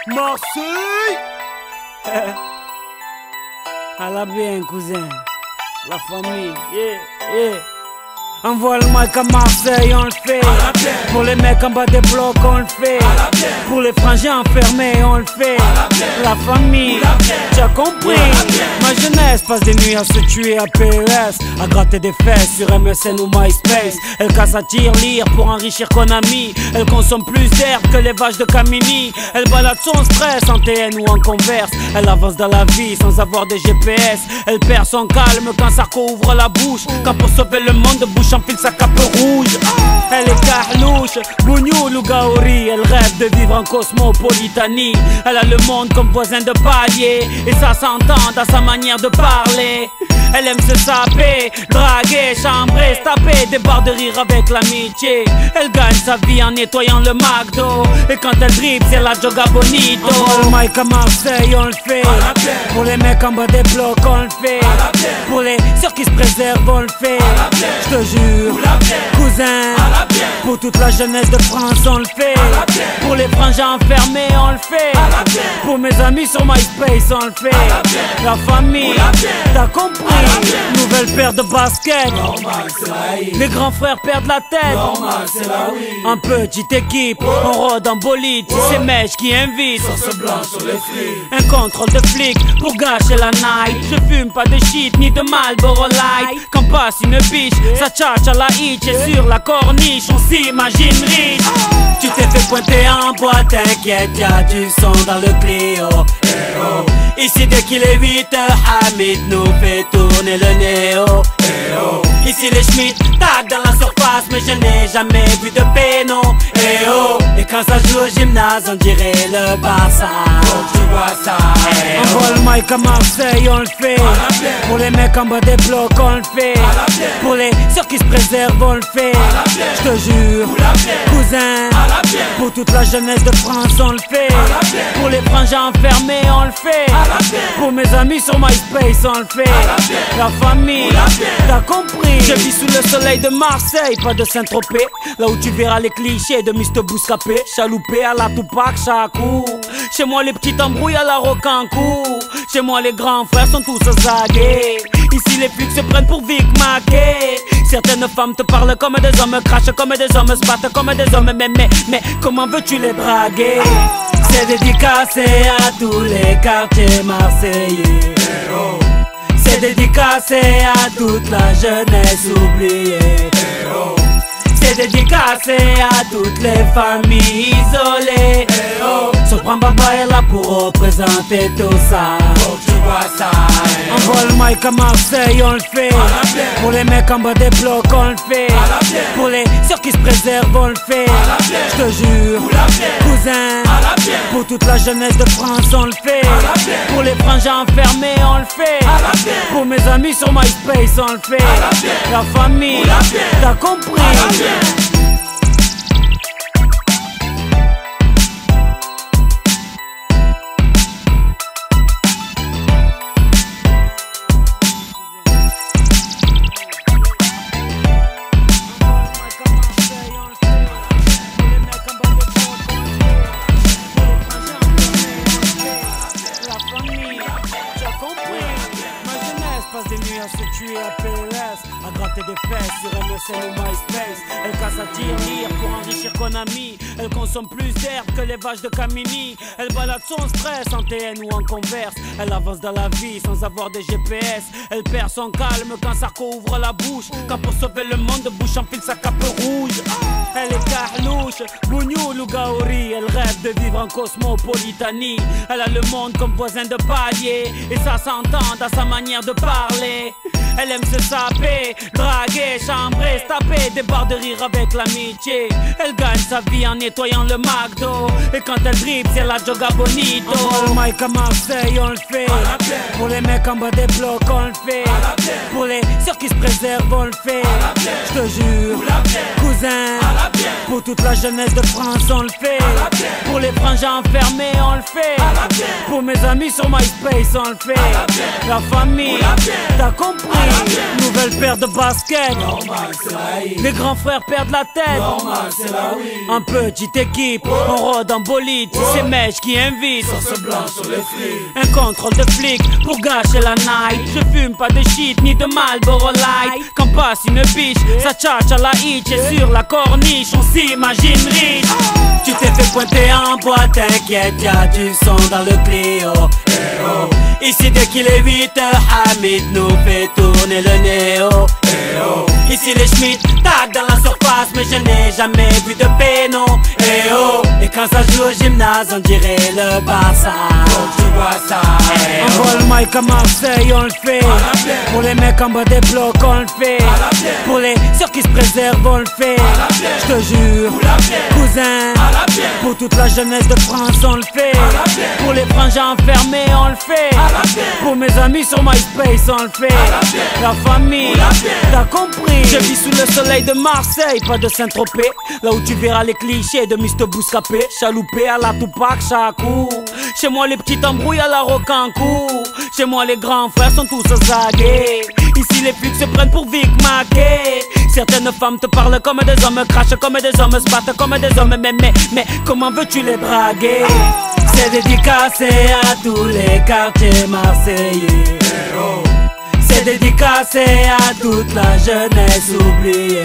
Marseille. À la bien, cousin. La famille, yeah. Envoie le mic à Marseille, on le fait. Pour les mecs en bas des blocs, on le fait. Pour les frangins enfermés, on le fait. La famille, tu as compris. Ma jeunesse passe des nuits à se tuer à PES, à gratter des fesses sur MSN ou MySpace. Elle casse à tir-lire pour enrichir Konami. Elle consomme plus d'herbe que les vaches de Camini. Elle balade son stress en TN ou en Converse. Elle avance dans la vie sans avoir de GPS. Elle perd son calme quand Sarko ouvre la bouche. Quand pour sauver le monde, bouche enfile sa cape rouge. Elle est carlouche, bougnoul ou gaori. Elle rêve de vivre en cosmopolitanie. Elle a le monde comme voisin de palier, et ça s'entend dans sa manière de parler. Elle aime se saper, draguer, chambrer, se taper des barres de rire avec l'amitié. Elle gagne sa vie en nettoyant le McDo, et quand elle dribble c'est la joga bonito. On le mic à Marseille, on le fait. Pour les mecs en bas des blocs, on le fait. Pour les sœurs qui se préservent, on le fait. Je te jure, cousin, pour toute la jeunesse de France, on le fait. Pour les frangins enfermés, on le fait. Pour mes amis sur MySpace, on le fait. La famille, t'as compris. Nouvelle paire de baskets. Les grands frères perdent la tête. En petite équipe, on rôde en bolide. C'est Mèche qui invite. Un contrôle de flic pour gâcher la night. Je fume pas de shit ni de Marlboro Light. Quand passe une biche, ça tchatche à la hitch. Et sur la corniche, on s'imagine riche. Tu t'es fait pointer en boîte, t'inquiète, y'a du son dans le Clio. Ici dès qu'il est 8h, Hamid nous fait tourner le néo. Ici les Schmitt tac dans la surface, mais je n'ai jamais vu de péno. Et quand ça joue au gymnase, on dirait le Barça. Tu vois ça. Envoie le mic à Marseille, on le fait. Pour les mecs en bas des blocs, on le fait. Pour les sœurs qui se préservent, on le fait. Je te jure, cousin, pour toute la jeunesse de France, on le fait. Pour les frangins enfermés, on le fait. Pour mes amis sur MySpace, on le fait. La famille, t'as compris. Je vis sous le soleil de Marseille, pas de Saint-Tropez. Là où tu verras les clichés de Mr. Bouscapé. Chaloupé à la Tupac, Chakou. Chez moi les petites embrouilles à la Rocancourt. Chez moi les grands frères sont tous zagués. Ici les flics se prennent pour Vic Mackey. Certaines femmes te parlent comme des hommes, crachent comme des hommes, se battent comme des hommes. Mais comment veux-tu les draguer? C'est dédicacé à tous les quartiers marseillais. C'est dédicacé à toute la jeunesse oubliée. C'est dédicacé à toutes les familles isolées. Sopran Baba est là pour représenter tout ça. Tu vois ça. Envoie le mic à Marseille, on le fait. Pour les mecs en bas des blocs, on le fait. Pour les sœurs qui se préservent, on le fait. Je te jure, cousin, pour toute la jeunesse de France, on le fait. Pour les frangins enfermés, on le fait. Pour mes amis sur MySpace, on le fait. La famille, t'as compris. Passe des nuits à se tuer à PES, à gratter des fesses sur MSN ou MySpace. Elle casse à tir-lire pour enrichir Konami. Elle consomme plus d'herbe que les vaches de Camini. Elle balade son stress en TN ou en Converse. Elle avance dans la vie sans avoir de GPS. Elle perd son calme quand Sarko ouvre la bouche. Quand pour sauver le monde, bouche enfile sa cape rouge. Elle est carlouche, bougnoul ou gaori. Elle rêve de vivre en cosmopolitanie. Elle a le monde comme voisin de palier, et ça s'entend dans sa manière de parler. Elle aime se saper, draguer, chambrer, se taper des barres de rire avec l'amitié. Elle gagne sa vie en nettoyant le McDo, et quand elle dribble c'est la joga bonito. On le mic à Marseille, on le fait. Pour les mecs en bas des blocs, on le fait. Pour les sœurs qui se préservent, on le fait. Je te jure, cousin, pour toute la jeunesse de France, on le fait. Pour les frangins enfermés, on le fait. Pour mes amis sur MySpace, on le fait. La famille, t'as compris. Nouvelle paire de baskets. Normal, c'est la vie. Les grands frères perdent la tête. Normal, c'est la vie. En petite équipe, on rôde en bolide. C'est Mèche qui invite. Sauce blanche sur les frites. Un contrôle de flic pour gâcher la night. Je fume pas de shit ni de Marlboro Light. Quand passe une biche, ça tchatche à la hitch. Et sur la corniche, on s'imagine riche. Tu t'es fait pointer en boîte, t'inquiète, y'a du son dans le Clio. Ici dès qu'il est 8h, Hamid nous fait tourner le néo. Ici les Schmitt tac dans la surface, mais je n'ai jamais vu de péno. Et quand ça joue au gymnase, on dirait le Barça. Tu vois ça. On voit le mic à Marseille, on le fait. Pour les mecs en bas des blocs, on le fait. Pour les ceux qui se préservent, on le fait. Je te jure, cousin. Pour toute la jeunesse de France, on le fait. Pour les frangins enfermés, on le fait. Pour mes amis sur MySpace, on le fait. La famille, t'as compris. Je vis sous le soleil de Marseille, pas de Saint-Tropez. Là où tu verras les clichés de Mr. Bouscapé. Chaloupé à la Tupac, Chakou. Chez moi les petits embrouilles à la Rocancourt. Chez moi les grands frères sont tous zagués. Ici les flics se prennent pour Vic Mackey. Certaines femmes te parlent comme des hommes, crachent comme des hommes, se battent comme des hommes. Mais comment veux-tu les draguer? C'est dédicacé à tous les quartiers marseillais. C'est dédicacé à toute la jeunesse oubliée.